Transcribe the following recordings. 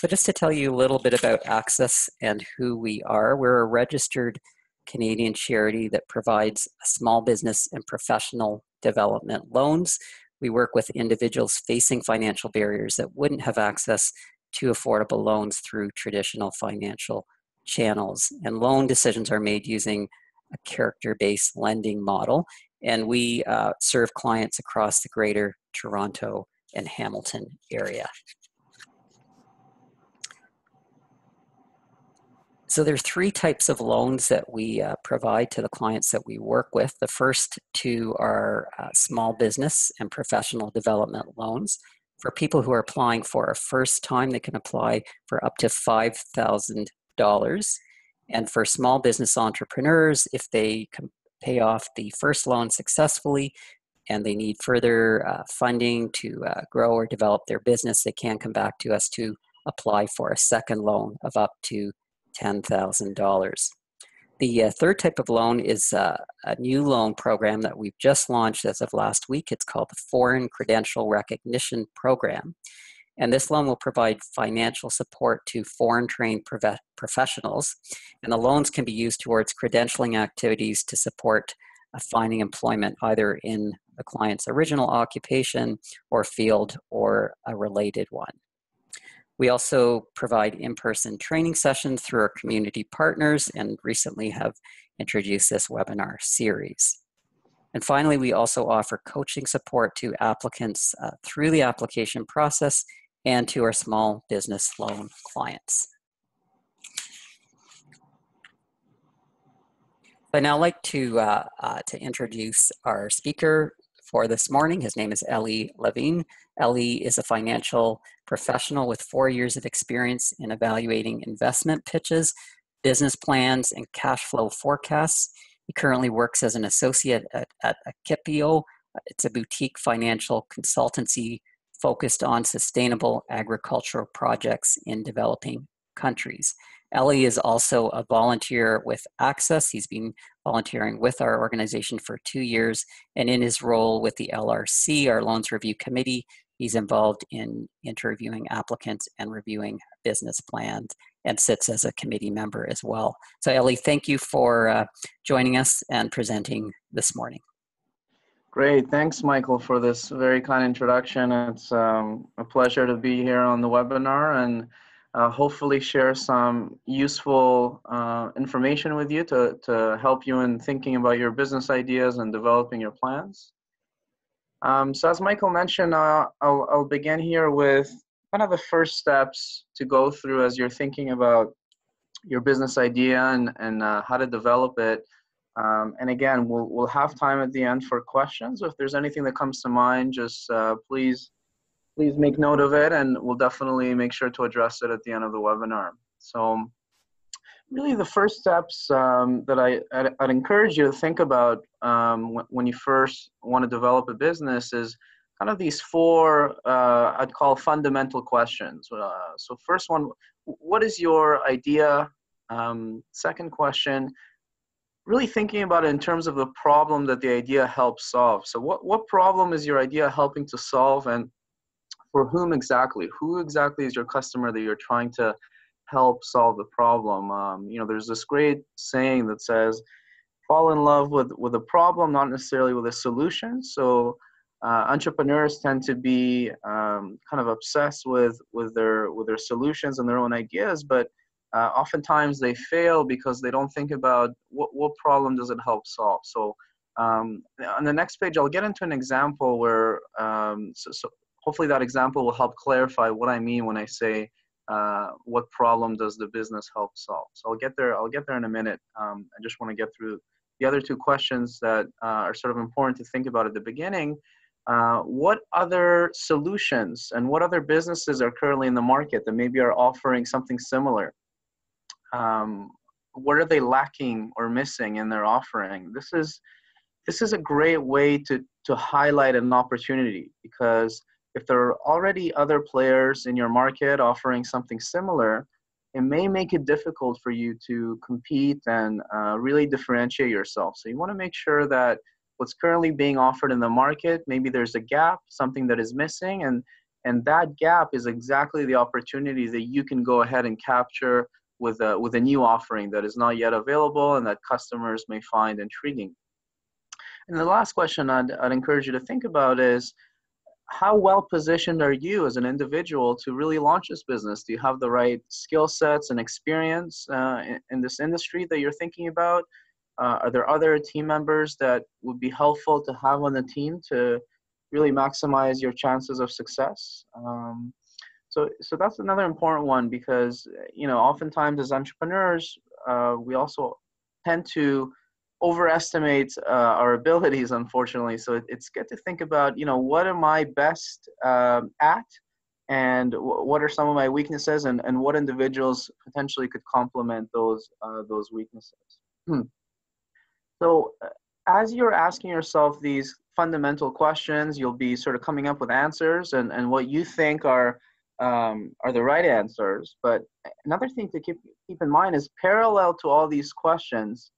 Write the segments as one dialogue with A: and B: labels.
A: So just to tell you a little bit about Access and who we are, we're a registered Canadian charity that provides small business and professional development loans. We work with individuals facing financial barriers that wouldn't have access to affordable loans through traditional financial channels. And loan decisions are made using a character-based lending model. And we serve clients across the Greater Toronto and Hamilton area. So there are three types of loans that we provide to the clients that we work with. The first two are small business and professional development loans. For people who are applying for a first time, they can apply for up to $5,000. And for small business entrepreneurs, if they can pay off the first loan successfully and they need further funding to grow or develop their business, they can come back to us to apply for a second loan of up to $10,000. The third type of loan is a new loan program that we've just launched as of last week. It's called the Foreign Credential Recognition Program. And this loan will provide financial support to foreign-trained professionals. And the loans can be used towards credentialing activities to support finding employment either in the client's original occupation or field or a related one. We also provide in-person training sessions through our community partners and recently have introduced this webinar series. And finally, we also offer coaching support to applicants through the application process and to our small business loan clients. I'd now like to introduce our speaker for this morning. His name is Elie Levine. Elie is a financial professional with 4 years of experience in evaluating investment pitches, business plans, and cash flow forecasts. He currently works as an associate at Akipio. It's a boutique financial consultancy focused on sustainable agricultural projects in developing countries. Elie is also a volunteer with Access. He's been volunteering with our organization for 2 years, and in his role with the LRC, our Loans Review Committee, he's involved in interviewing applicants and reviewing business plans and sits as a committee member as well. So Elie, thank you for joining us and presenting this morning.
B: Great, thanks Michael for this very kind introduction. It's a pleasure to be here on the webinar and hopefully share some useful information with you to help you in thinking about your business ideas and developing your plans. So as Michael mentioned, I'll begin here with kind of the first steps to go through as you're thinking about your business idea and how to develop it. And again, we'll have time at the end for questions. If there's anything that comes to mind, just please make note of it, and we'll definitely make sure to address it at the end of the webinar. So really the first steps that I'd encourage you to think about when you first want to develop a business is kind of these four, I'd call fundamental questions. So first one, what is your idea? Second question, really thinking about it in terms of the problem that the idea helps solve. So what problem is your idea helping to solve, and for whom exactly? Who exactly is your customer that you're trying to help solve the problem? You know, there's this great saying that says, fall in love with a problem, not necessarily with a solution. So entrepreneurs tend to be kind of obsessed with their solutions and their own ideas, but oftentimes they fail because they don't think about what problem does it help solve. So on the next page, I'll get into an example where, so hopefully that example will help clarify what I mean when I say what problem does the business help solve. So I'll get there in a minute. I just want to get through the other two questions that are sort of important to think about at the beginning. What other solutions and what other businesses are currently in the market that maybe are offering something similar? What are they lacking or missing in their offering? This is a great way to highlight an opportunity, because if there are already other players in your market offering something similar, it may make it difficult for you to compete and really differentiate yourself. So you want to make sure that what's currently being offered in the market, maybe there's a gap, something that is missing, and And that gap is exactly the opportunity that you can go ahead and capture with a new offering that is not yet available and that customers may find intriguing. And the last question I'd encourage you to think about is, how well positioned are you as an individual to really launch this business? Do you have the right skill sets and experience in this industry that you're thinking about? Are there other team members that would be helpful to have on the team to really maximize your chances of success? So that's another important one, because oftentimes as entrepreneurs, we also tend to overestimate our abilities, unfortunately. So it's good to think about, what am I best at, and what are some of my weaknesses, and what individuals potentially could complement those weaknesses. So as you're asking yourself these fundamental questions, you'll be sort of coming up with answers and what you think are the right answers. But another thing to keep in mind is, parallel to all these questions,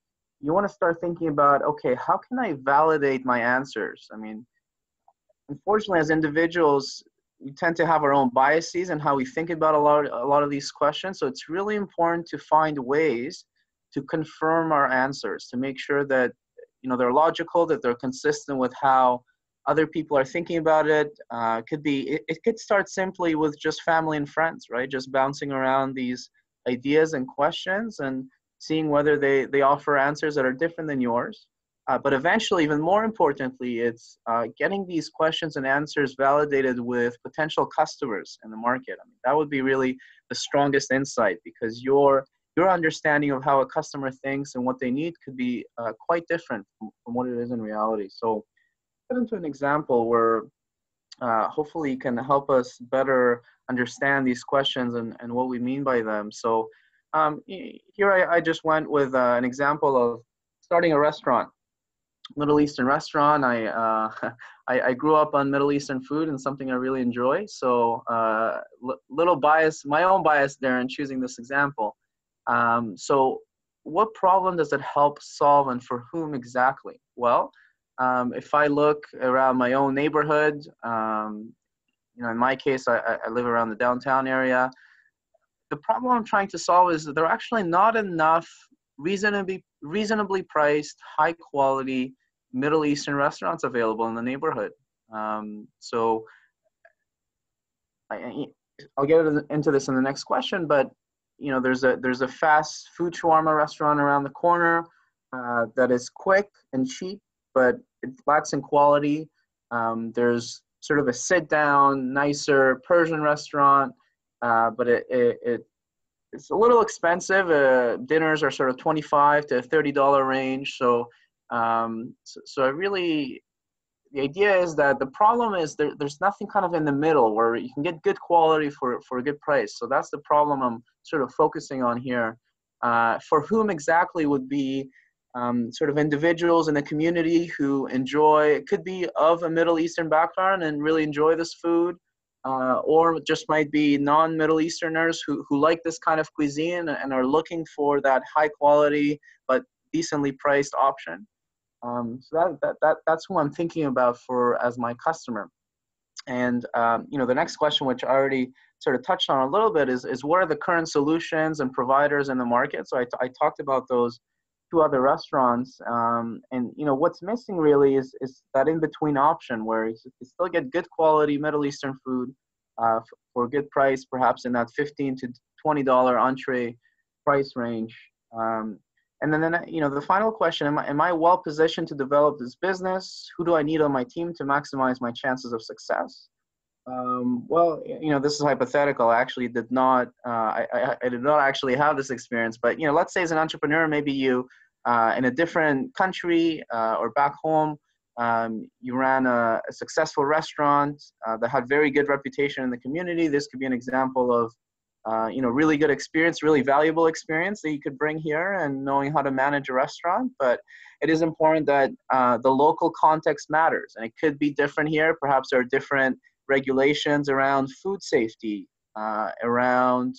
B: you want to start thinking about, okay, how can I validate my answers? I mean, unfortunately, as individuals, we tend to have our own biases and how we think about a lot of these questions. So it's really important to find ways to confirm our answers, to make sure that they're logical, that they're consistent with how other people are thinking about it. It could start simply with just family and friends, right? Just bouncing around these ideas and questions and seeing whether they offer answers that are different than yours. But eventually, even more importantly, it's getting these questions and answers validated with potential customers in the market. I mean, that would be really the strongest insight, because your understanding of how a customer thinks and what they need could be quite different from what it is in reality. So get into an example where hopefully you can help us better understand these questions and what we mean by them. So here I just went with an example of starting a restaurant. Middle Eastern restaurant. I grew up on Middle Eastern food, and something I really enjoy. So little bias, my own bias there in choosing this example. So what problem does it help solve, and for whom exactly? Well, if I look around my own neighborhood, in my case, I live around the downtown area. The problem I'm trying to solve is that there are actually not enough reasonably priced, high quality Middle Eastern restaurants available in the neighborhood. So I'll get into this in the next question, but there's a fast food shawarma restaurant around the corner that is quick and cheap, but it lacks in quality. There's sort of a sit down, nicer Persian restaurant, but it's a little expensive. Dinners are sort of $25 to $30 range. So the idea is that the problem is there's nothing kind of in the middle where you can get good quality for a good price. So that's the problem I'm sort of focusing on here. For whom exactly would be sort of individuals in the community who it could be of a Middle Eastern background and really enjoy this food. Or just might be non-Middle Easterners who like this kind of cuisine and are looking for that high quality but decently priced option. So that's who I'm thinking about as my customer. And the next question, which I already sort of touched on a little bit, is what are the current solutions and providers in the market? So I talked about those two other restaurants, and what's missing really is that in between option where you still get good quality Middle Eastern food for a good price, perhaps in that $15 to $20 entree price range. And then the final question: Am I well positioned to develop this business? Who do I need on my team to maximize my chances of success? Well, this is hypothetical. I actually did not. I did not actually have this experience. But let's say as an entrepreneur, maybe you in a different country or back home, you ran a successful restaurant that had very good reputation in the community. This could be an example of really good experience, really valuable experience that you could bring here and knowing how to manage a restaurant. But it is important that the local context matters, and it could be different here. Perhaps there are different regulations around food safety, around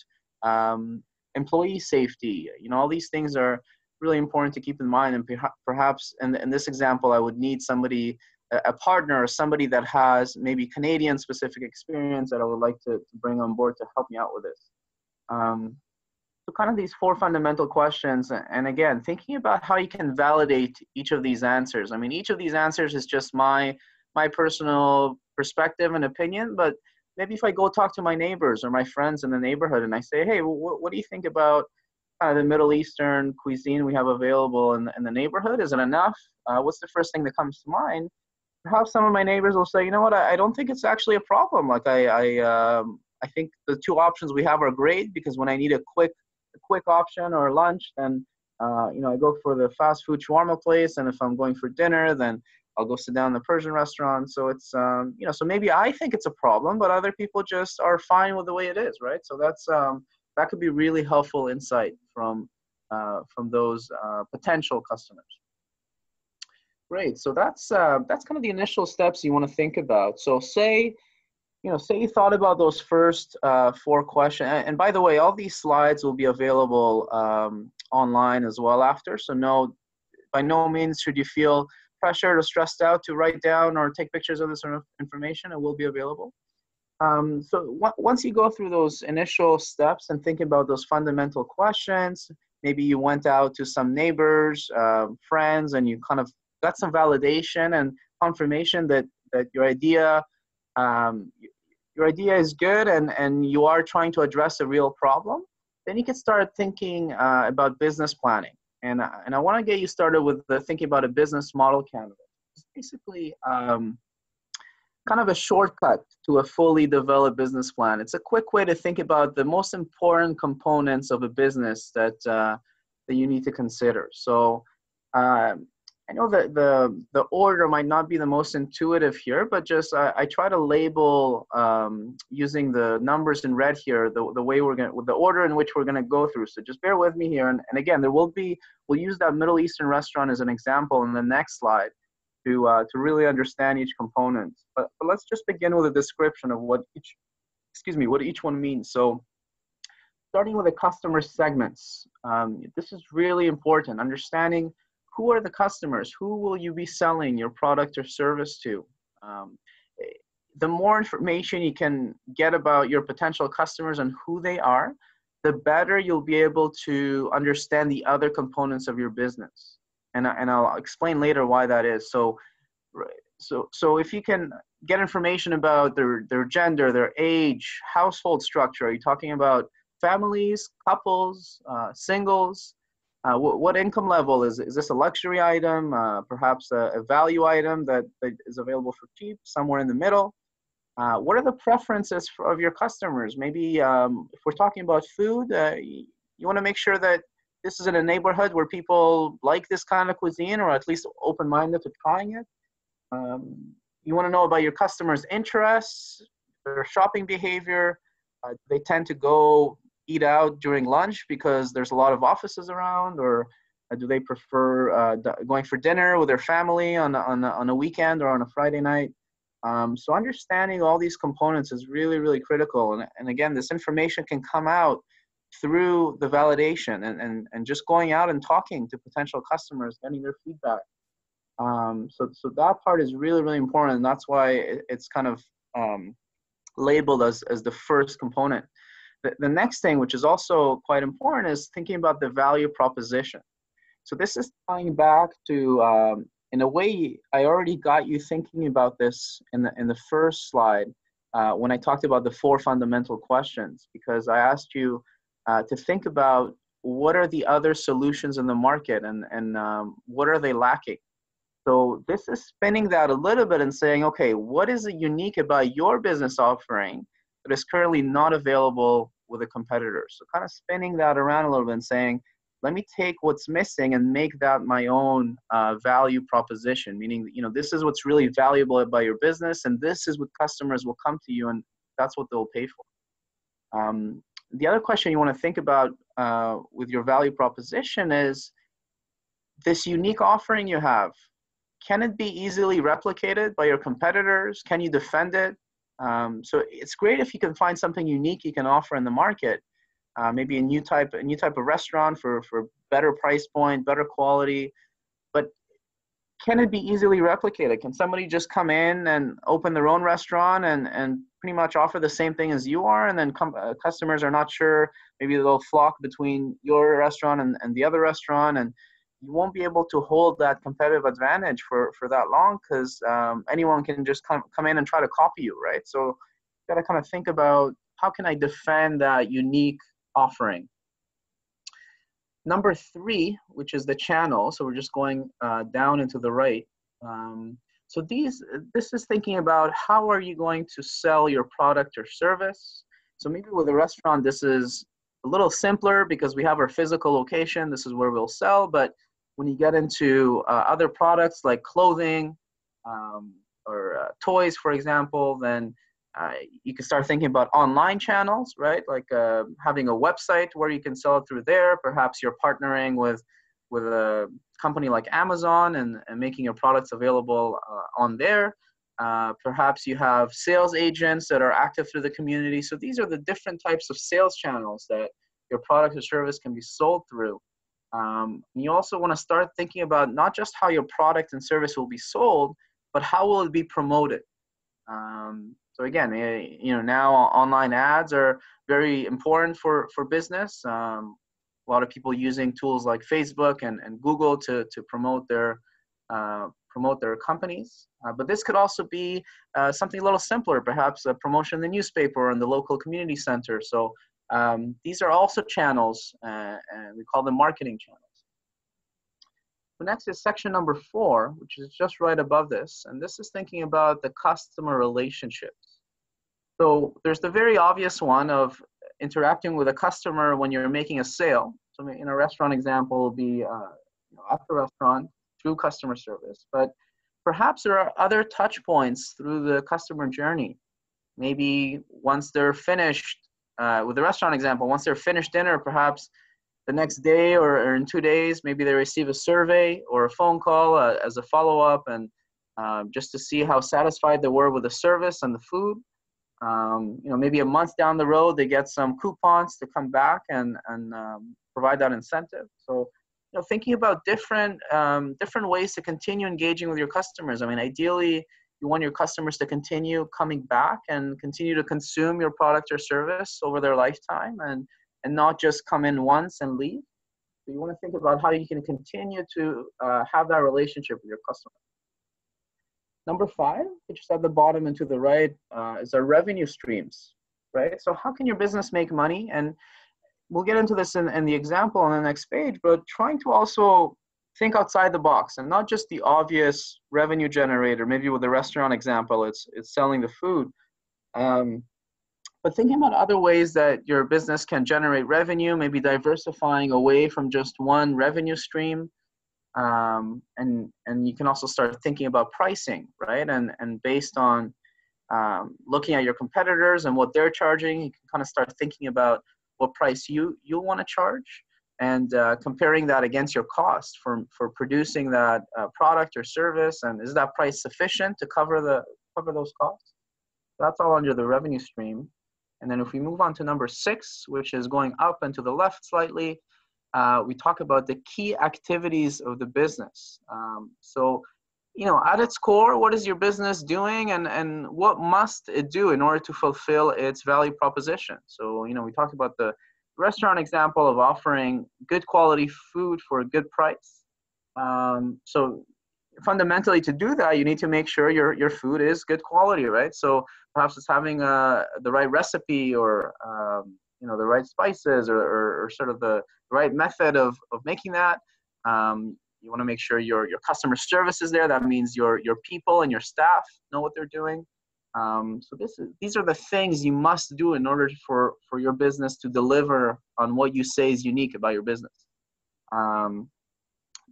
B: employee safety. All these things are really important to keep in mind. And perhaps in this example, I would need somebody a partner or somebody that has maybe Canadian specific experience that I would like to bring on board to help me out with this. So kind of these four fundamental questions. And again, thinking about how you can validate each of these answers. I mean, each of these answers is just my personal perspective and opinion, but maybe if I go talk to my neighbors or my friends in the neighborhood and I say, hey, what do you think about the Middle Eastern cuisine we have available in the neighborhood? Is it enough? What's the first thing that comes to mind? Perhaps some of my neighbors will say, you know what, I don't think it's actually a problem. Like I think the two options we have are great, because when I need a quick option or lunch, then I go for the fast food shawarma place, and if I'm going for dinner, then I'll go sit down in the Persian restaurant. So it's so maybe I think it's a problem, but other people just are fine with the way it is, right? So that's that could be really helpful insight from those potential customers. Great. So that's kind of the initial steps you want to think about. So say you thought about those first four questions. And by the way, all these slides will be available online as well after. So by no means should you feel pressured or stressed out to write down or take pictures of this sort of information. It will be available. So once you go through those initial steps and think about those fundamental questions, maybe you went out to some neighbors, friends, and you kind of got some validation and confirmation that your idea is good and you are trying to address a real problem, then you can start thinking about business planning. And I want to get you started with thinking about a business model canvas. It's basically kind of a shortcut to a fully developed business plan. It's a quick way to think about the most important components of a business that you need to consider. So I know that the order might not be the most intuitive here, but just I try to label using the numbers in red here the way with the order in which we're gonna go through. So just bear with me here, and again, we'll use that Middle Eastern restaurant as an example in the next slide to really understand each component. But let's just begin with a description of what each one means. So starting with the customer segments, this is really important. Understanding who are the customers, who will you be selling your product or service to. The more information you can get about your potential customers and who they are, the better you'll be able to understand the other components of your business. And I'll explain later why that is. So if you can get information about their gender, their age, household structure, are you talking about families, couples, singles? What income level is this a luxury item, perhaps a value item that is available for cheap, somewhere in the middle? What are the preferences of your customers? Maybe if we're talking about food, you want to make sure that this is in a neighborhood where people like this kind of cuisine, or at least open-minded to trying it. You want to know about your customers' interests, their shopping behavior. They tend to go eat out during lunch because there's a lot of offices around, or do they prefer going for dinner with their family on a weekend or on a Friday night? So understanding all these components is really, really critical. And again, this information can come out through the validation and just going out and talking to potential customers, getting their feedback. So that part is really, really important. And that's why it's kind of labeled as the first component. The next thing, which is also quite important, is thinking about the value proposition. So this is tying back to, in a way, I already got you thinking about this in the first slide when I talked about the four fundamental questions, because I asked you to think about what are the other solutions in the market and what are they lacking. So this is spinning that a little bit and saying, okay, what is unique about your business offering that is currently not available with a competitor? So kind of spinning that around a little bit and saying, let me take what's missing and make that my own value proposition, meaning, this is what's really valuable about your business, and this is what customers will come to you, and that's what they'll pay for. The other question you want to think about with your value proposition is this unique offering you have. Can it be easily replicated by your competitors? Can you defend it? So it's great if you can find something unique you can offer in the market. Maybe a new type of restaurant for better price point, better quality. But can it be easily replicated? Can somebody just come in and open their own restaurant and pretty much offer the same thing as you are, and then customers are not sure, maybe they'll flock between your restaurant and the other restaurant, and you won't be able to hold that competitive advantage for that long, because anyone can just come in and try to copy you, right? So you got to kind of think about, how can I defend that unique offering? Number 3, which is the channel. So we're just going down into the right. So this is thinking about, how are you going to sell your product or service? So maybe with a restaurant, this is a little simpler because we have our physical location. This is where we'll sell. But when you get into other products like clothing or toys, for example, then you can start thinking about online channels, right? Like having a website where you can sell it through there. Perhaps you're partnering with a company like Amazon and making your products available on there. Perhaps you have sales agents that are active through the community. So these are the different types of sales channels that your product or service can be sold through. You also want to start thinking about not just how your product and service will be sold, but how will it be promoted. So again, now online ads are very important for business. A lot of people using tools like Facebook and Google to promote their companies. But this could also be something a little simpler, perhaps a promotion in the newspaper or in the local community center. So these are also channels, and we call them marketing channels. So next is section number 4, which is just right above this. And this is thinking about the customer relationships. So there's the very obvious one of interacting with a customer when you're making a sale. So in a restaurant example, will be at the restaurant through customer service. But perhaps there are other touch points through the customer journey. Maybe once they're finished, with the restaurant example, once they're finished dinner, perhaps the next day or in 2 days, maybe they receive a survey or a phone call as a follow-up, and just to see how satisfied they were with the service and the food. Maybe a month down the road, they get some coupons to come back and provide that incentive. So, thinking about different ways to continue engaging with your customers. I mean, ideally, you want your customers to continue coming back and continue to consume your product or service over their lifetime, and not just come in once and leave. So you want to think about how you can continue to have that relationship with your customer. Number 5, which is at the bottom and to the right, is our revenue streams, right? So how can your business make money? And we'll get into this in the example on the next page, but trying to also think outside the box and not just the obvious revenue generator. Maybe with the restaurant example, it's selling the food. But thinking about other ways that your business can generate revenue, maybe diversifying away from just one revenue stream. And you can also start thinking about pricing, right? And based on looking at your competitors and what they're charging, you can kind of start thinking about what price you'll want to charge, and comparing that against your cost for producing that product or service. And is that price sufficient to cover those costs? That's all under the revenue stream. And then if we move on to number 6, which is going up and to the left slightly, we talk about the key activities of the business. So, at its core, what is your business doing, and what must it do in order to fulfill its value proposition? So, we talked about the restaurant example of offering good quality food for a good price. So fundamentally, to do that, you need to make sure your food is good quality, right? So perhaps it's having the right recipe, or the right spices, or sort of the right method of making that. You want to make sure your customer service is there. That means your people and your staff know what they're doing. So these are the things you must do in order for your business to deliver on what you say is unique about your business.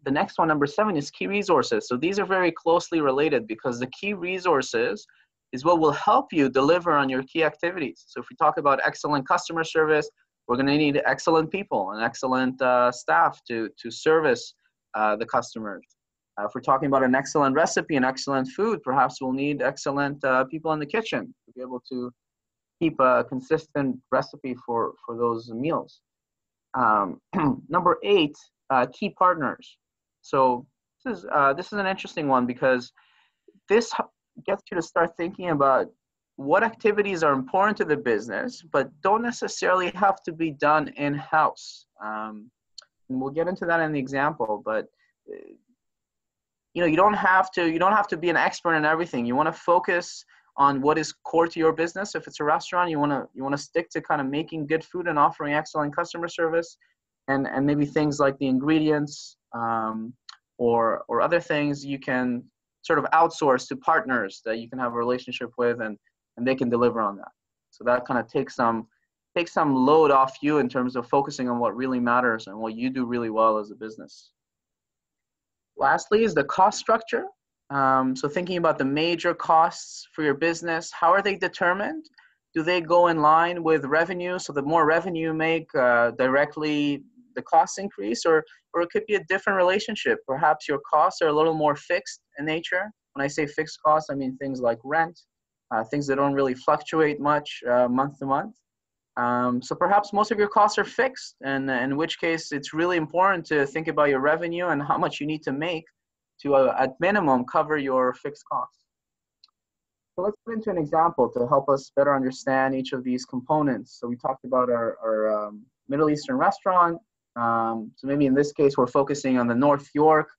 B: The next one, number 7, is key resources. So these are very closely related, because the key resources is what will help you deliver on your key activities. So if we talk about excellent customer service, we're going to need excellent people and excellent staff to service the customers. If we're talking about an excellent recipe and excellent food, perhaps we'll need excellent people in the kitchen to be able to keep a consistent recipe for those meals. Number 8, key partners. So This is an interesting one because this gets you to start thinking about what activities are important to the business, but don't necessarily have to be done in-house. And we'll get into that in the example, but you don't have to be an expert in everything. You want to focus on what is core to your business. If it's a restaurant, you want to stick to kind of making good food and offering excellent customer service, and maybe things like the ingredients, or other things you can sort of outsource to partners that you can have a relationship with, and they can deliver on that. So that kind of takes some load off you in terms of focusing on what really matters and what you do really well as a business. Lastly is the cost structure. So thinking about the major costs for your business, how are they determined? Do they go in line with revenue? So the more revenue you make, directly the costs increase, or it could be a different relationship. Perhaps your costs are a little more fixed in nature. When I say fixed costs, I mean things like rent, things that don't really fluctuate much month to month. So perhaps most of your costs are fixed, and in which case it's really important to think about your revenue and how much you need to make to, at minimum, cover your fixed costs. So let's get into an example to help us better understand each of these components. So we talked about our Middle Eastern restaurant. So maybe in this case, we're focusing on the North York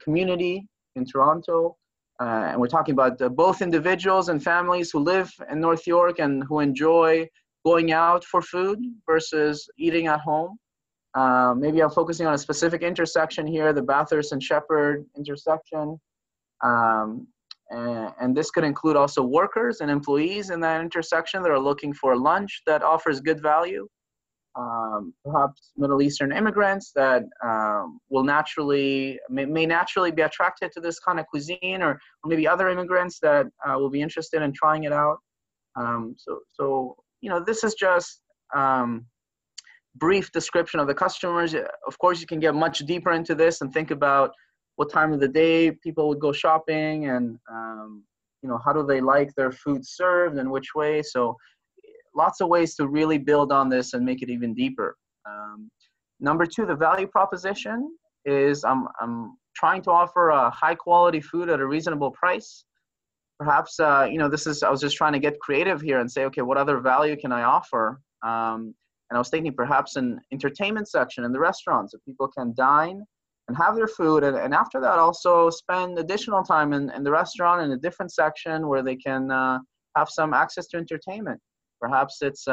B: community in Toronto. And we're talking about both individuals and families who live in North York and who enjoy going out for food versus eating at home. Maybe I'm focusing on a specific intersection here, the Bathurst and Shepherd intersection. And this could include also workers and employees in that intersection that are looking for lunch that offers good value. Perhaps Middle Eastern immigrants that may naturally be attracted to this kind of cuisine, or maybe other immigrants that will be interested in trying it out. So this is just brief description of the customers. Of course, you can get much deeper into this and think about what time of the day people would go shopping, and how do they like their food served and which way. So lots of ways to really build on this and make it even deeper. Number two, the value proposition is I'm trying to offer a high quality food at a reasonable price. Perhaps, I was just trying to get creative here and say, okay, what other value can I offer? And I was thinking perhaps an entertainment section in the restaurant so people can dine and have their food. And after that, also spend additional time in the restaurant in a different section where they can have some access to entertainment. Perhaps it's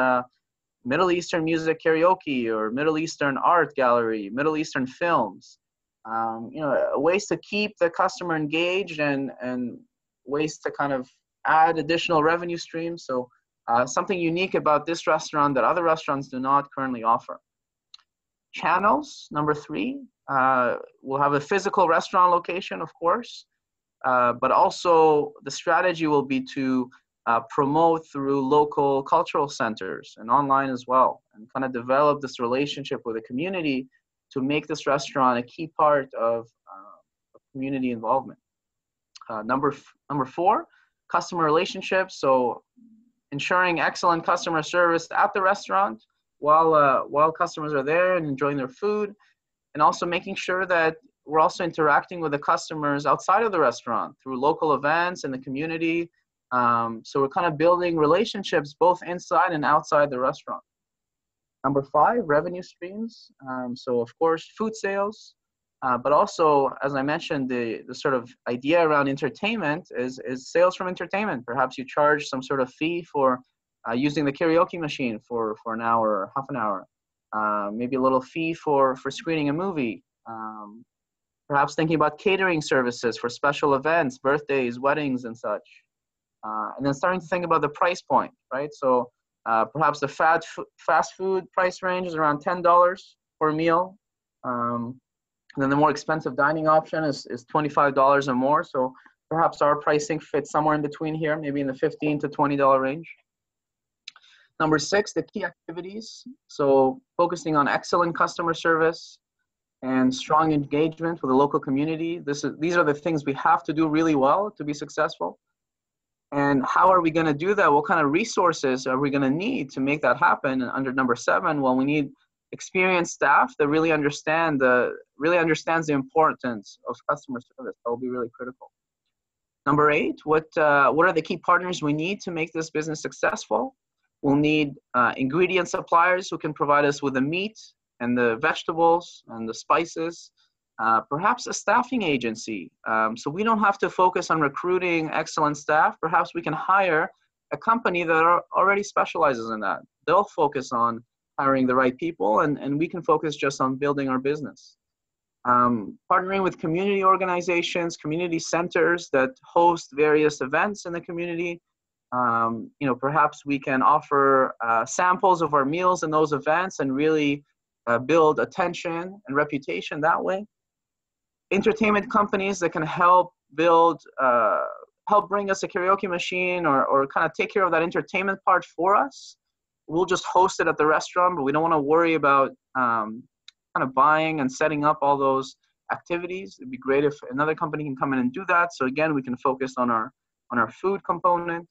B: Middle Eastern music karaoke, or Middle Eastern art gallery, Middle Eastern films. Ways to keep the customer engaged and ways to kind of add additional revenue streams. So something unique about this restaurant that other restaurants do not currently offer. Channels, number three, we'll have a physical restaurant location, of course, but also the strategy will be to promote through local cultural centers and online as well, and kind of develop this relationship with the community to make this restaurant a key part of community involvement. Number four, customer relationships. So ensuring excellent customer service at the restaurant while customers are there and enjoying their food, and also making sure that we're also interacting with the customers outside of the restaurant through local events in the community. So we're kind of building relationships both inside and outside the restaurant. Number five, revenue streams. So of course, food sales, but also, as I mentioned, the sort of idea around entertainment is sales from entertainment. Perhaps you charge some sort of fee for using the karaoke machine for an hour or half an hour. Maybe a little fee for screening a movie. Perhaps thinking about catering services for special events, birthdays, weddings, and such. And then starting to think about the price point, right? So perhaps the fast food price range is around $10 for a meal. And then the more expensive dining option is $25 or more. So perhaps our pricing fits somewhere in between here, maybe in the $15 to $20 range. Number six, the key activities. So focusing on excellent customer service and strong engagement with the local community. These are the things we have to do really well to be successful. And how are we going to do that? What kind of resources are we going to need to make that happen? And under number seven, well, we need experienced staff that really understands the importance of customer service. That will be really critical. Number 8, what are the key partners we need to make this business successful? We'll need ingredient suppliers who can provide us with the meat and the vegetables and the spices. Perhaps a staffing agency. So we don't have to focus on recruiting excellent staff. Perhaps we can hire a company that already specializes in that. They'll focus on hiring the right people, and we can focus just on building our business. Partnering with community organizations, community centers that host various events in the community. Perhaps we can offer samples of our meals in those events and really build attention and reputation that way. Entertainment companies that can help bring us a karaoke machine or kind of take care of that entertainment part for us. We'll just host it at the restaurant, but we don't want to worry about kind of buying and setting up all those activities. It'd be great if another company can come in and do that. So again, we can focus on our food component,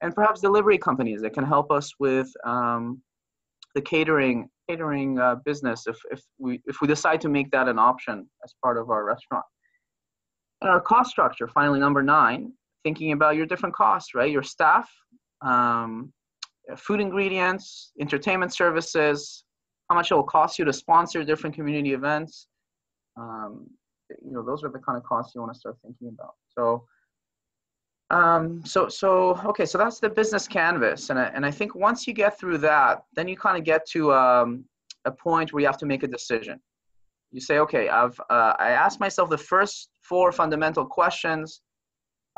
B: and perhaps delivery companies that can help us with the catering business if we decide to make that an option as part of our restaurant. And our cost structure, finally, number 9, thinking about your different costs, right? Your staff, food ingredients, entertainment services, how much it will cost you to sponsor different community events. Those are the kind of costs you want to start thinking about. Okay, so that's the business canvas, and I think once you get through that, then you kind of get to a point where you have to make a decision. You say, okay, I asked myself the first 4 fundamental questions.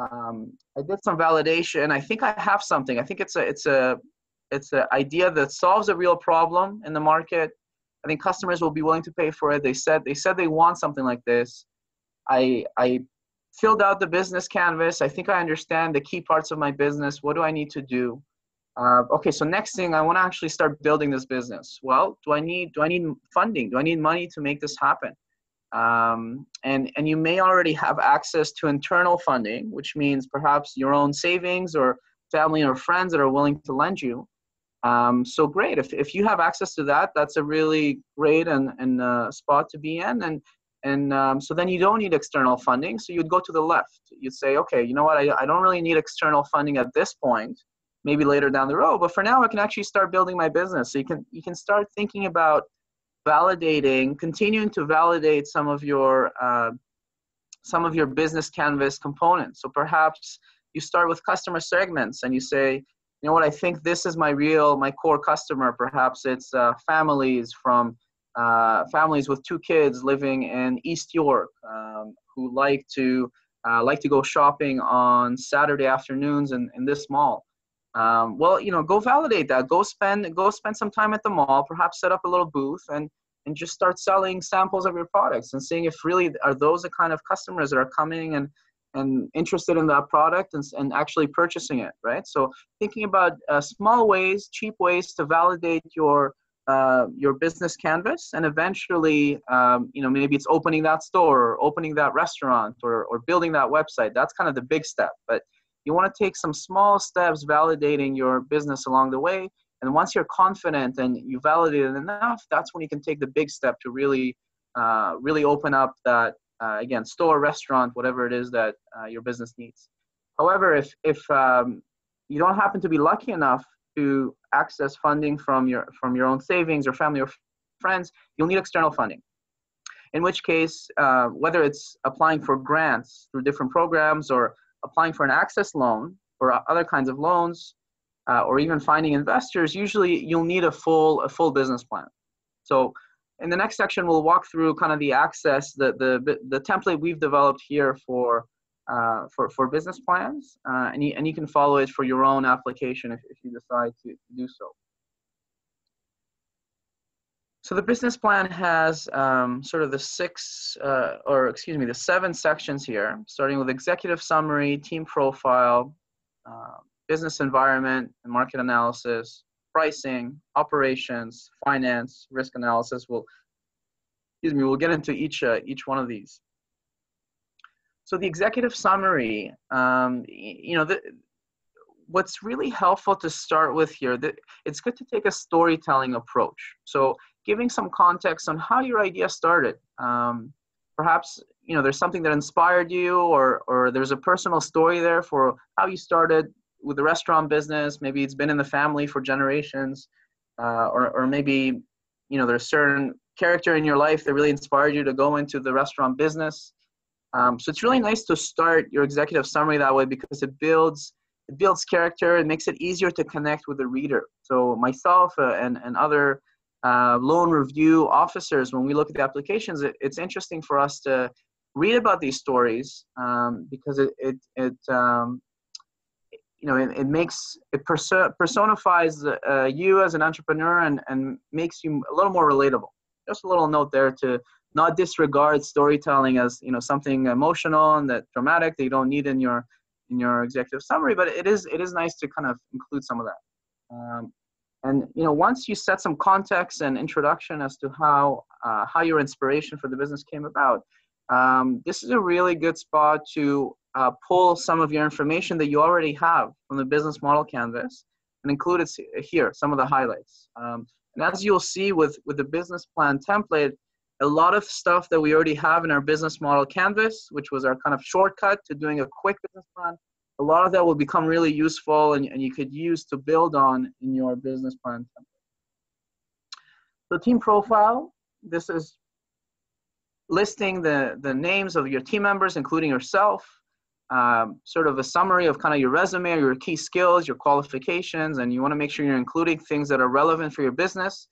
B: I did some validation. I think I have something. I think it's an idea that solves a real problem in the market. I think customers will be willing to pay for it. They said they want something like this. I filled out the business canvas. I think I understand the key parts of my business. What do I need to do? Okay, so next thing, I want to actually start building this business. Well, do I need funding? Do I need money to make this happen? And you may already have access to internal funding, which means perhaps your own savings or family or friends that are willing to lend you. So great. If you have access to that, that's a really great and spot to be in. And so then you don't need external funding. So you'd go to the left. You'd say, okay, you know what? I don't really need external funding at this point, maybe later down the road. But for now, I can actually start building my business. So you can start thinking about continuing to validate some of your business canvas components. So perhaps you start with customer segments and you say, you know what, I think this is my core customer. Perhaps it's families with 2 kids living in East York who like to go shopping on Saturday afternoons in this mall. Well, go validate that. Go spend some time at the mall. Perhaps set up a little booth and just start selling samples of your products and seeing if really are those the kind of customers that are coming and interested in that product and actually purchasing it, right? So thinking about small ways, cheap ways to validate your business canvas, and eventually, maybe it's opening that store, or opening that restaurant, or building that website. That's kind of the big step. But you want to take some small steps validating your business along the way. And once you're confident and you validate it enough, that's when you can take the big step to really open up that, again, store, restaurant, whatever it is that your business needs. However, if you don't happen to be lucky enough to access funding from your own savings or family or friends, you'll need external funding. In which case, whether it's applying for grants through different programs or applying for an access loan or other kinds of loans, or even finding investors, usually you'll need a full business plan. So in the next section, we'll walk through kind of the access, the template we've developed here for business plans, and you can follow it for your own application if you decide to do so. So the business plan has sort of the 7 sections here, starting with executive summary, team profile, business environment and market analysis, pricing, operations, finance, risk analysis. We'll get into each one of these. So the executive summary, what's really helpful to start with here, it's good to take a storytelling approach. So giving some context on how your idea started. Perhaps, there's something that inspired you, or there's a personal story there for how you started with the restaurant business. Maybe it's been in the family for generations, or maybe, there's a certain character in your life that really inspired you to go into the restaurant business. So it's really nice to start your executive summary that way, because it builds character. It makes it easier to connect with the reader. So myself and other loan review officers, when we look at the applications, it's interesting for us to read about these stories, because it personifies you as an entrepreneur, and makes you a little more relatable. Just a little note there to not disregard storytelling as something emotional and that dramatic that you don't need in your executive summary, but it is nice to kind of include some of that. And once you set some context and introduction as to how your inspiration for the business came about, this is a really good spot to pull some of your information that you already have from the business model canvas and include it here, some of the highlights. And as you'll see with the business plan template, a lot of stuff that we already have in our business model canvas, which was our kind of shortcut to doing a quick business plan, a lot of that will become really useful, and you could use to build on in your business plan template. The team profile, this is listing the names of your team members, including yourself, sort of a summary of kind of your resume, or your key skills, your qualifications, and you want to make sure you're including things that are relevant for your business.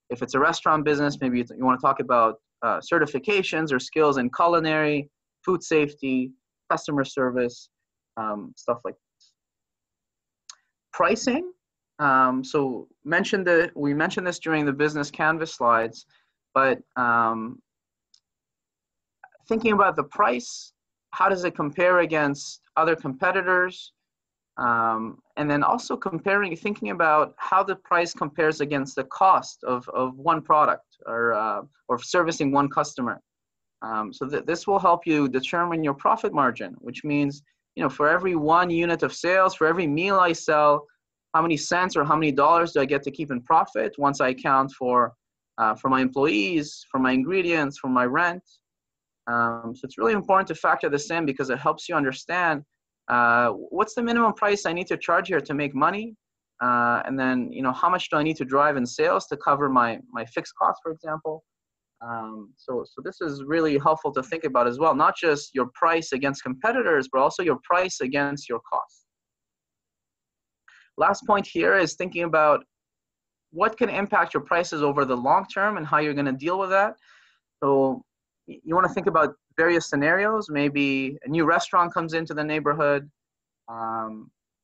B: If it's a restaurant business, maybe you want to talk about certifications or skills in culinary, food safety, customer service, stuff like this. Pricing. So we mentioned this during the business canvas slides, but thinking about the price, how does it compare against other competitors? And then also thinking about how the price compares against the cost of one product, or servicing one customer. So this will help you determine your profit margin, which means, for every 1 unit of sales, for every meal I sell, how many cents or how many dollars do I get to keep in profit once I account for my employees, for my ingredients, for my rent. So it's really important to factor this in, because it helps you understand what's the minimum price I need to charge here to make money, and then how much do I need to drive in sales to cover my fixed costs, for example. So this is really helpful to think about as well, not just your price against competitors, but also your price against your costs. Last point here is thinking about what can impact your prices over the long term and how you're going to deal with that. So you want to think about various scenarios. Maybe a new restaurant comes into the neighborhood.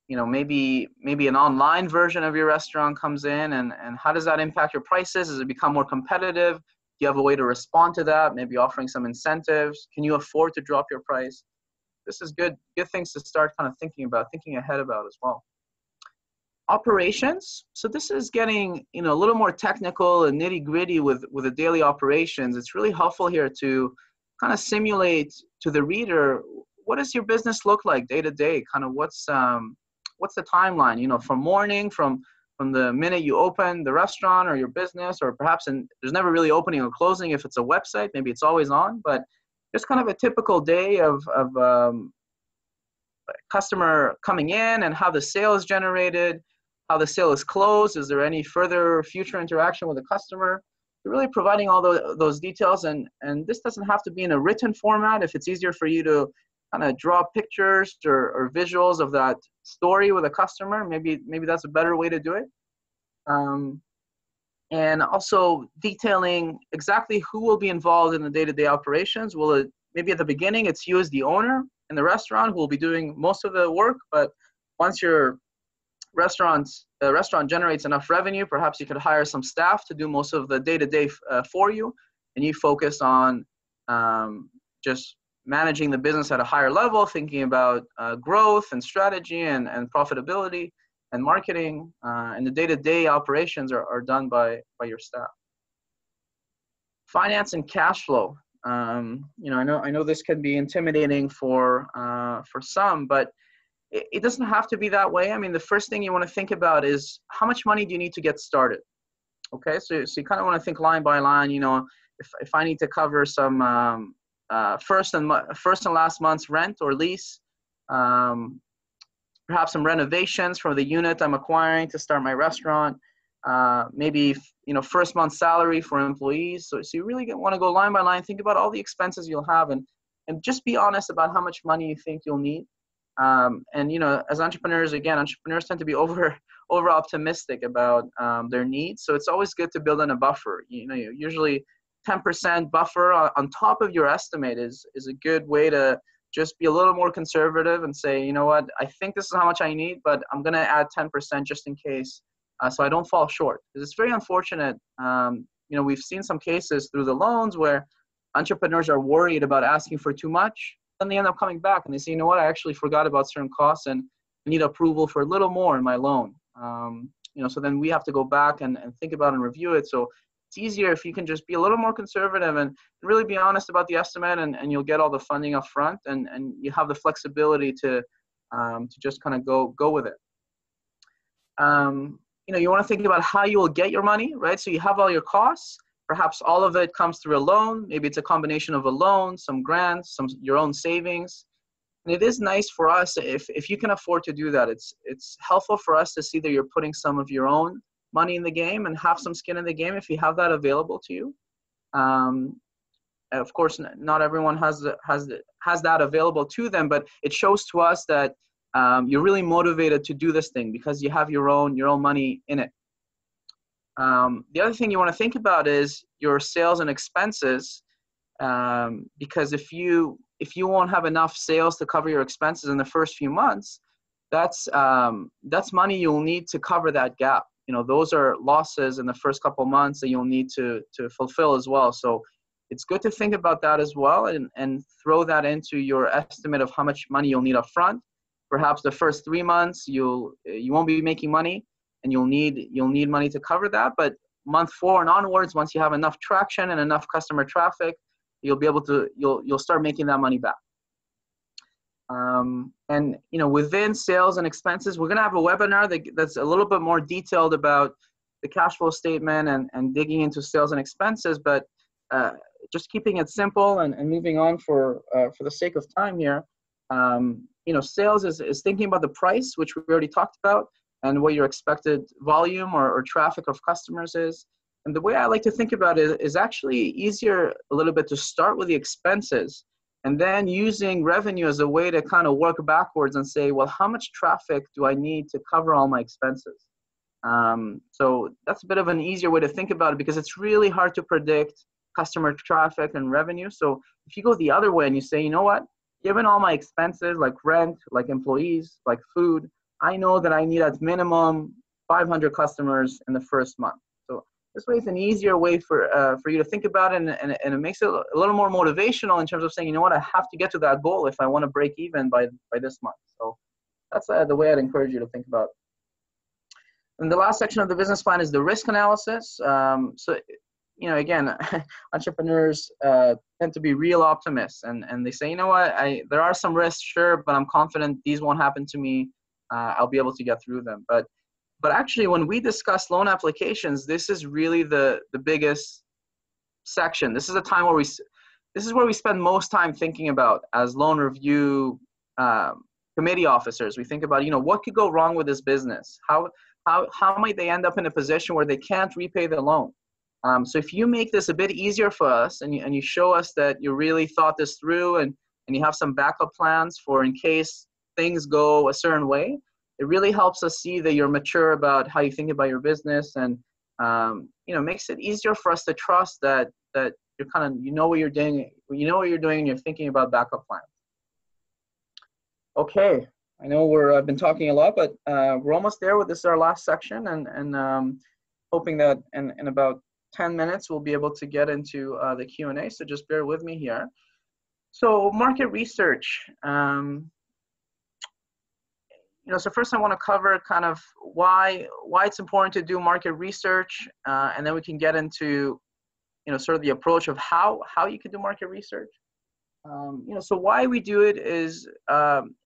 B: Maybe an online version of your restaurant comes in, and how does that impact your prices? Does it become more competitive? Do you have a way to respond to that? Maybe offering some incentives. Can you afford to drop your price? This is good things to start kind of thinking ahead about as well. Operations. So this is getting a little more technical and nitty-gritty with the daily operations. It's really helpful here to kind of simulate to the reader, what does your business look like day to day? Kind of what's the timeline? From morning, from the minute you open the restaurant or your business, or perhaps there's never really opening or closing if it's a website. Maybe it's always on, but just kind of a typical day of customer coming in and how the sale is generated, how the sale is closed. Is there any further future interaction with the customer? You're really providing all those details, and this doesn't have to be in a written format. If it's easier for you to kind of draw pictures or visuals of that story with a customer, maybe that's a better way to do it. And also detailing exactly who will be involved in the day-to-day operations. Maybe at the beginning it's you as the owner in the restaurant who will be doing most of the work, but once your the restaurant generates enough revenue, perhaps you could hire some staff to do most of the day-to-day for you, and you focus on just managing the business at a higher level, thinking about growth and strategy and profitability and marketing, and the day-to-day operations are done by your staff. Finance and cash flow. I know this can be intimidating for some, but it doesn't have to be that way. I mean, the first thing you want to think about is how much money do you need to get started? Okay, so you kind of want to think line by line. You know, if I need to cover some first and last month's rent or lease, um, perhaps some renovations for the unit I'm acquiring to start my restaurant, maybe first month's salary for employees. So you really want to go line by line, think about all the expenses you'll have, and just be honest about how much money you think you'll need. And as entrepreneurs, again, entrepreneurs tend to be over optimistic about their needs. So it's always good to build in a buffer. Usually 10% buffer on top of your estimate is a good way to just be a little more conservative and say, you know what, I think this is how much I need, but I'm going to add 10% just in case, so I don't fall short. Because it's very unfortunate. We've seen some cases through the loans where entrepreneurs are worried about asking for too much. Then they end up coming back and they say, you know what, I actually forgot about certain costs and I need approval for a little more in my loan. So then we have to go back and think about and review it. So it's easier if you can just be a little more conservative and really be honest about the estimate, and you'll get all the funding up front, and you have the flexibility to just kind of go with it. You want to think about how you will get your money, right? So you have all your costs. Perhaps all of it comes through a loan. Maybe it's a combination of a loan, some grants, your own savings. And it is nice for us if you can afford to do that. It's helpful for us to see that you're putting some of your own money in the game and have some skin in the game if you have that available to you. Of course, not everyone has that available to them, but it shows to us that you're really motivated to do this thing because you have your own money in it. The other thing you want to think about is your sales and expenses, because if you won't have enough sales to cover your expenses in the first few months, that's money you'll need to cover that gap. Those are losses in the first couple months that you'll need to fulfill as well. So it's good to think about that as well and throw that into your estimate of how much money you'll need up front. Perhaps the first 3 months you won't be making money and you'll need money to cover that. But month 4 and onwards, once you have enough traction and enough customer traffic, you'll start making that money back. And within sales and expenses, we're going to have a webinar that's a little bit more detailed about the cash flow statement and digging into sales and expenses. But just keeping it simple and moving on for the sake of time here, sales is thinking about the price, which we already talked about, and what your expected volume or traffic of customers is. And the way I like to think about it is actually easier a little bit to start with the expenses and then using revenue as a way to kind of work backwards and say, well, how much traffic do I need to cover all my expenses? So that's a bit of an easier way to think about it because it's really hard to predict customer traffic and revenue. So if you go the other way and you say, you know what, given all my expenses like rent, like employees, like food, I know that I need at minimum 500 customers in the first month. So this way it's an easier way for you to think about it, and it makes it a little more motivational in terms of saying, you know what, I have to get to that goal if I want to break even by this month. So that's the way I'd encourage you to think about it. And the last section of the business plan is the risk analysis. Again, entrepreneurs tend to be real optimists, and they say, you know what, there are some risks, sure, but I'm confident these won't happen to me. I'll be able to get through them. But actually, when we discuss loan applications, this is really the biggest section. This is a time where we spend most time thinking about as loan review committee officers. We think about, what could go wrong with this business? How might they end up in a position where they can't repay the loan? So if you make this a bit easier for us and you show us that you really thought this through and you have some backup plans for in case things go a certain way, it really helps us see that you're mature about how you think about your business, and makes it easier for us to trust that you're kind of what you're doing, and you're thinking about backup plans. Okay, I know I've been talking a lot, but we're almost there with this our last section, and hoping that in about 10 minutes we'll be able to get into the Q&A. So just bear with me here. So market research. So first I want to cover kind of why it's important to do market research, and then we can get into, sort of the approach of how you can do market research. So why we do it is,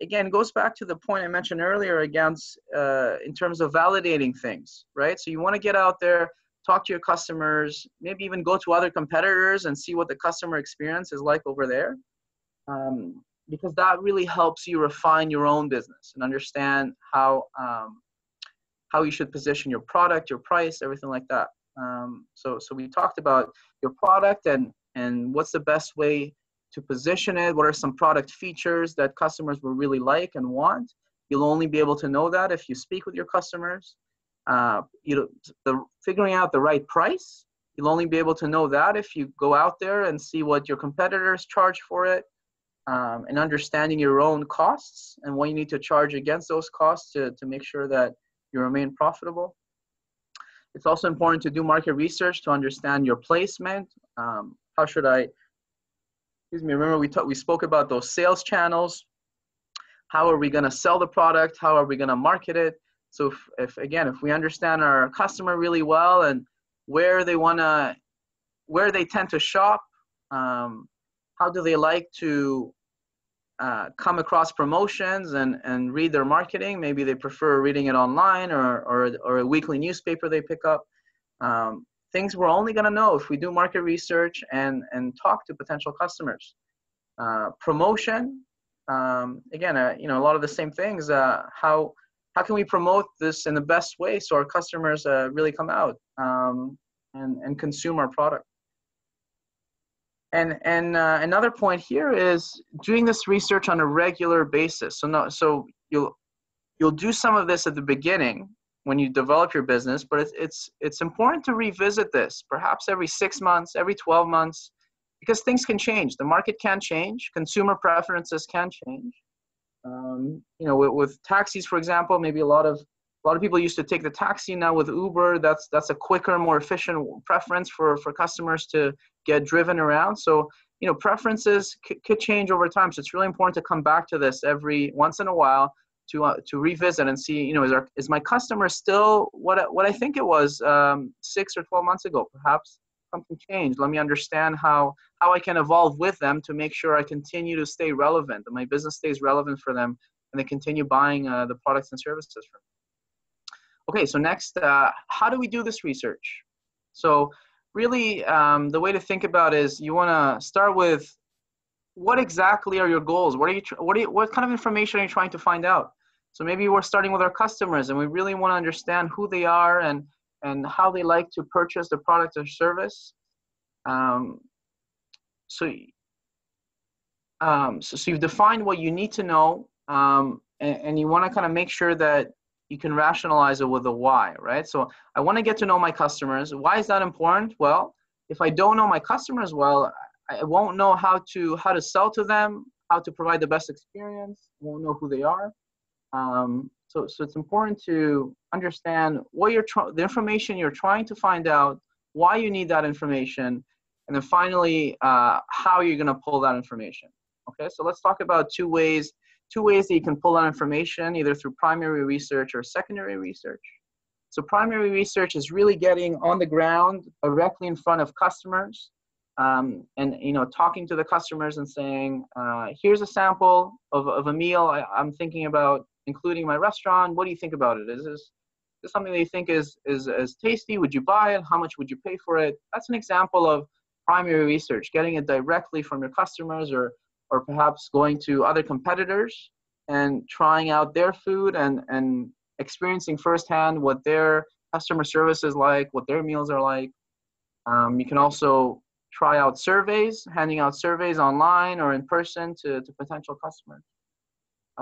B: again, goes back to the point I mentioned earlier in terms of validating things, right? So you want to get out there, talk to your customers, maybe even go to other competitors and see what the customer experience is like over there. Because that really helps you refine your own business and understand how you should position your product, your price, everything like that. So we talked about your product and what's the best way to position it. What are some product features that customers will really like and want? You'll only be able to know that if you speak with your customers. Figuring out the right price, you'll only be able to know that if you go out there and see what your competitors charge for it, and understanding your own costs and what you need to charge against those costs to make sure that you remain profitable. It's also important to do market research to understand your placement. Remember we spoke about those sales channels. How are we going to sell the product? How are we going to market it? So if we understand our customer really well and where they tend to shop, how do they like to come across promotions and read their marketing? Maybe they prefer reading it online or a weekly newspaper they pick up. Things we're only going to know if we do market research and talk to potential customers. Promotion, a lot of the same things. How can we promote this in the best way so our customers really come out and consume our product? And another point here is doing this research on a regular basis. So you'll do some of this at the beginning when you develop your business, but it's important to revisit this perhaps every 6 months, every 12 months, because things can change. The market can change. Consumer preferences can change. With taxis, for example, maybe a lot of people used to take the taxi. Now with Uber, that's a quicker, more efficient preference for customers to get driven around. So, preferences could change over time. So it's really important to come back to this every once in a while to revisit and see, is my customer still what I think it was 6 or 12 months ago? Perhaps something changed. Let me understand how I can evolve with them to make sure I continue to stay relevant, that my business stays relevant for them, and they continue buying the products and services from me. Okay, so next, how do we do this research? So really, the way to think about it is you want to start with what exactly are your goals? What kind of information are you trying to find out? So maybe we're starting with our customers and we really want to understand who they are and how they like to purchase the product or service. So you've defined what you need to know, and you want to kind of make sure that you can rationalize it with a why, right? So I want to get to know my customers. Why is that important? Well, if I don't know my customers well, I won't know how to sell to them, how to provide the best experience. I won't know who they are. So it's important to understand what the information you're trying to find out, why you need that information, and then finally, how you're going to pull that information. Okay, so let's talk about two ways that you can pull that information, either through primary research or secondary research. So primary research is really getting on the ground directly in front of customers, and talking to the customers and saying, here's a sample of a meal I'm thinking about including in my restaurant. What do you think about it? Is this something that you think is tasty? Would you buy it? How much would you pay for it? That's an example of primary research, getting it directly from your customers or perhaps going to other competitors and trying out their food and experiencing firsthand what their customer service is like, what their meals are like. You can also try out surveys, handing out surveys online or in person to potential customers.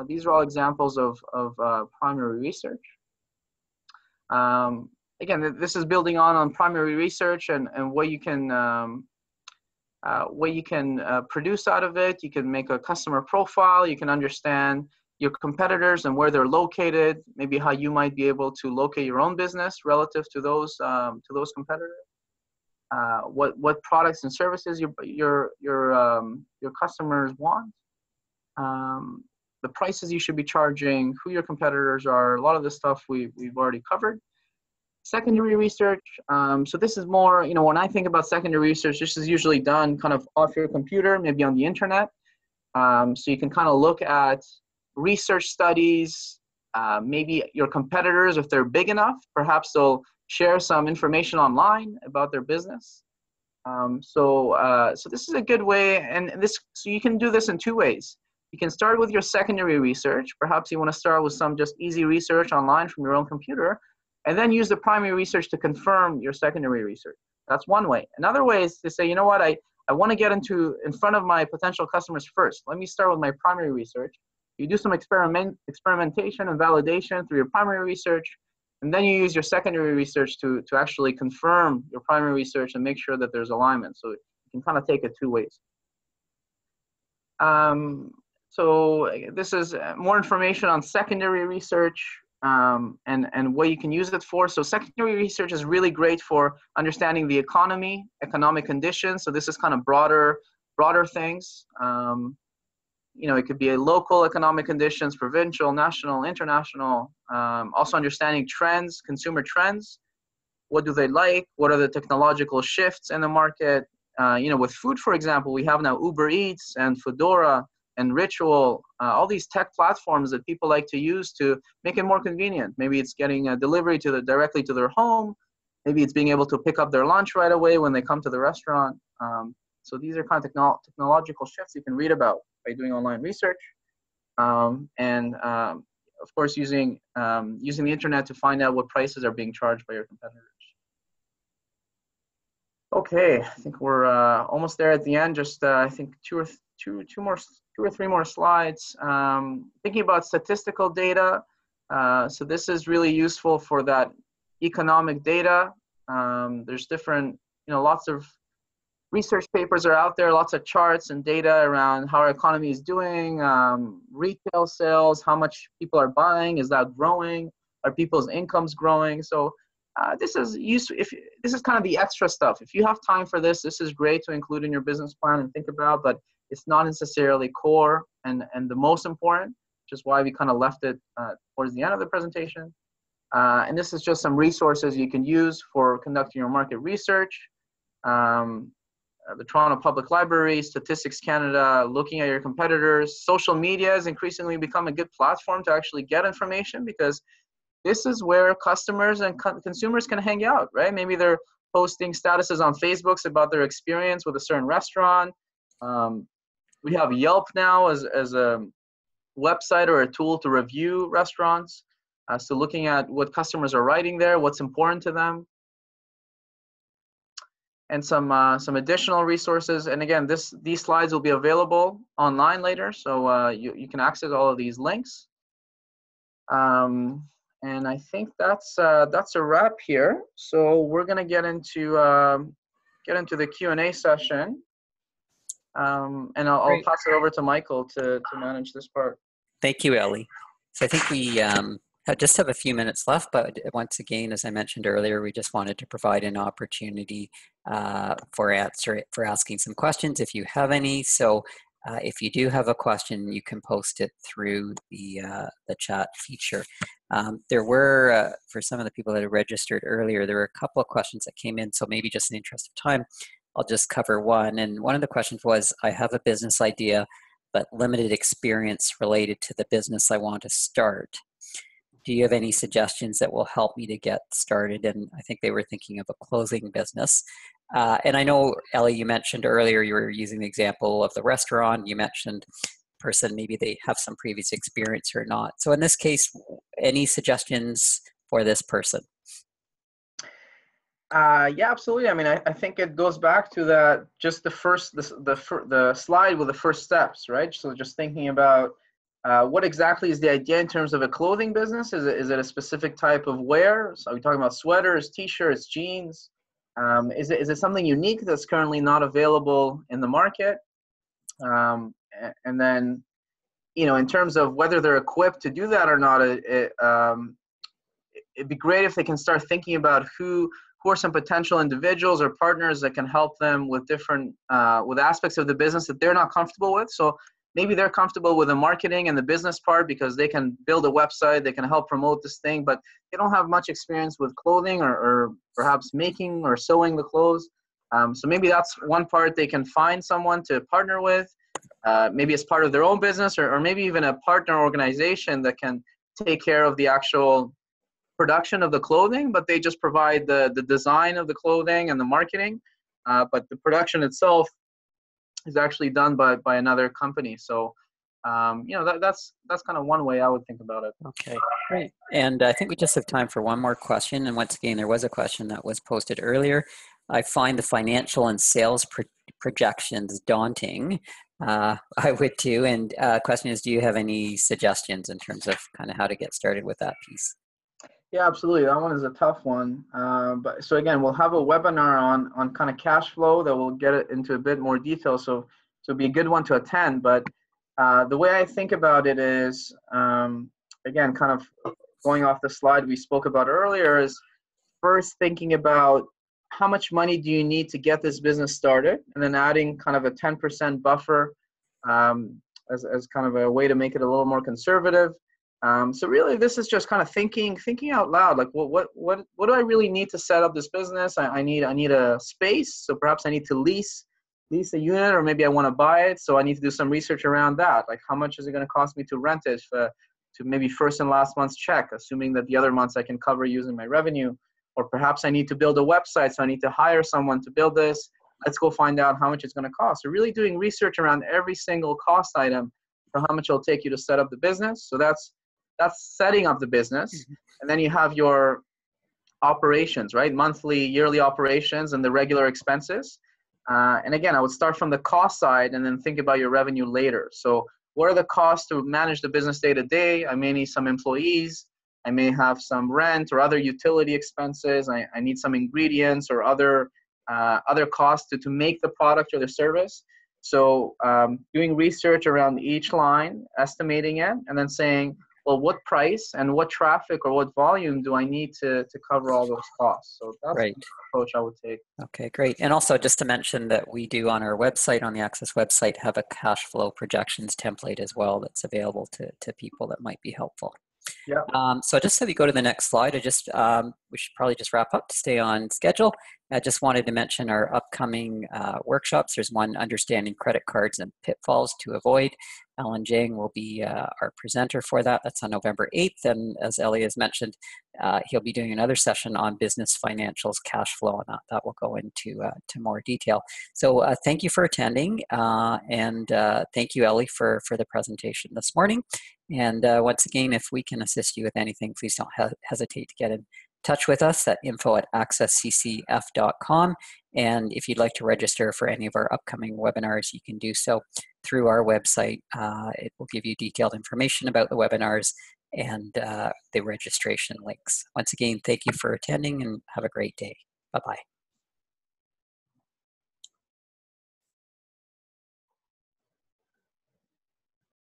B: These are all examples of primary research. Again, this is building on primary research and what you can produce out of it. You can make a customer profile. You can understand your competitors and where they're located. Maybe how you might be able to locate your own business relative to those competitors. What products and services your customers want. The prices you should be charging, who your competitors are. A lot of this stuff we've already covered. Secondary research. So this is more, when I think about secondary research, this is usually done kind of off your computer, maybe on the internet. So you can kind of look at research studies, maybe your competitors, if they're big enough, perhaps they'll share some information online about their business. So this is a good way, and so you can do this in two ways. You can start with your secondary research. Perhaps you want to start with some just easy research online from your own computer, and then use the primary research to confirm your secondary research. That's one way. Another way is to say, you know what, I want to get in front of my potential customers first. Let me start with my primary research. You do some experimentation and validation through your primary research, and then you use your secondary research to actually confirm your primary research and make sure that there's alignment. So you can kind of take it two ways. So this is more information on secondary research and what you can use it for. So secondary research is really great for understanding the economy, economic conditions. So this is kind of broader things. You know, it could be a local economic conditions, provincial, national, international. Also understanding trends, consumer trends. What do they like? What are the technological shifts in the market? You know, with food, for example, we have now Uber Eats and Foodora and Ritual, all these tech platforms that people like to use to make it more convenient. Maybe it's getting a delivery directly to their home. Maybe it's being able to pick up their lunch right away when they come to the restaurant. So these are kind of technological shifts you can read about by doing online research. Of course, using the internet to find out what prices are being charged by your competitors. Okay, I think we're almost there at the end. Just I think two or three more slides. Thinking about statistical data. So this is really useful for that economic data. There's different, lots of research papers are out there, lots of charts and data around how our economy is doing, retail sales, how much people are buying, is that growing, are people's incomes growing? So this is useful. This is kind of the extra stuff. If you have time for this, this is great to include in your business plan and think about, but it's not necessarily core and the most important, which is why we kind of left it towards the end of the presentation. And this is just some resources you can use for conducting your market research. The Toronto Public Library, Statistics Canada, looking at your competitors. Social media has increasingly become a good platform to actually get information, because this is where customers and consumers can hang out, right? Maybe they're posting statuses on Facebooks about their experience with a certain restaurant. We have Yelp now as a website or a tool to review restaurants. So looking at what customers are writing there, what's important to them. And some additional resources. And again, these slides will be available online later, so you can access all of these links. And I think that's a wrap here. So we're gonna get into the Q&A session, and I'll pass it over to Michael to manage this part.
A: Thank you, Ellie. So I think we just have a few minutes left, but once again, as I mentioned earlier, we just wanted to provide an opportunity for asking some questions if you have any. So if you do have a question, you can post it through the chat feature. There were, for some of the people that had registered earlier, there were a couple of questions that came in, so maybe just in the interest of time, I'll just cover one. And one of the questions was, I have a business idea, but limited experience related to the business I want to start. Do you have any suggestions that will help me to get started? And I think they were thinking of a clothing business. And I know, Ellie, you mentioned earlier you were using the example of the restaurant. You mentioned person, maybe they have some previous experience or not. So in this case, any suggestions for this person?
B: Yeah, absolutely. I mean, I think it goes back to that, just the slide with the first steps, right? So just thinking about what exactly is the idea in terms of a clothing business? Is it a specific type of wear? So are we talking about sweaters, t-shirts, jeans? Is it something unique that's currently not available in the market? And then, in terms of whether they're equipped to do that or not, it'd be great if they can start thinking about who are some potential individuals or partners that can help them with different with aspects of the business that they're not comfortable with. So maybe they're comfortable with the marketing and the business part because they can build a website, they can help promote this thing, but they don't have much experience with clothing or perhaps making or sewing the clothes. So maybe that's one part they can find someone to partner with, maybe as part of their own business, or maybe even a partner organization that can take care of the actual production of the clothing, but they just provide the design of the clothing and the marketing. But the production itself is actually done by another company. So, that's kind of one way I would think about it.
A: Okay, great. And I think we just have time for one more question. And once again, there was a question that was posted earlier. I find the financial and sales projections daunting. I would too. And question is, do you have any suggestions in terms of kind of how to get started with that piece?
B: Yeah, absolutely. That one is a tough one. But so again, we'll have a webinar on kind of cash flow that will get it into a bit more detail. So it'll be a good one to attend. But the way I think about it is, again, kind of going off the slide we spoke about earlier, is first thinking about how much money do you need to get this business started, and then adding kind of a 10% buffer as kind of a way to make it a little more conservative. So really, this is just kind of thinking out loud. Like, what do I really need to set up this business? I need a space, so perhaps I need to lease a unit, or maybe I want to buy it. So I need to do some research around that. Like, how much is it going to cost me to rent it to maybe first and last month's check, assuming that the other months I can cover using my revenue. Or perhaps I need to build a website, so I need to hire someone to build this. Let's go find out how much it's going to cost. So really doing research around every single cost item for how much it'll take you to set up the business. So that's setting up the business. And then you have your operations, right? Monthly, yearly operations and the regular expenses. And again, I would start from the cost side and then think about your revenue later. So what are the costs to manage the business day to day? I may need some employees. I may have some rent or other utility expenses. I need some ingredients or other costs to make the product or the service. So doing research around each line, estimating it, and then saying, well, what price and what traffic or what volume do I need to cover all those costs? So that's
A: Right.
B: the approach I would take.
A: Okay, great. And also just to mention that we do on our website, on the Access website, have a cash flow projections template as well that's available to people that might be helpful.
B: Yeah.
A: So just so we go to the next slide, we should probably just wrap up to stay on schedule. I just wanted to mention our upcoming workshops. There's one, Understanding Credit Cards and Pitfalls to Avoid. Alan Jang will be our presenter for that. That's on November 8th. And as Ellie has mentioned, he'll be doing another session on business financials, cash flow, and that will go into to more detail. So thank you for attending. And thank you, Ellie, for the presentation this morning. And once again, if we can assist you with anything, please don't hesitate to get in touch with us at info@accessccf.com. And if you'd like to register for any of our upcoming webinars, you can do so through our website. It will give you detailed information about the webinars and the registration links. Once again, thank you for attending and have a great day. Bye-bye.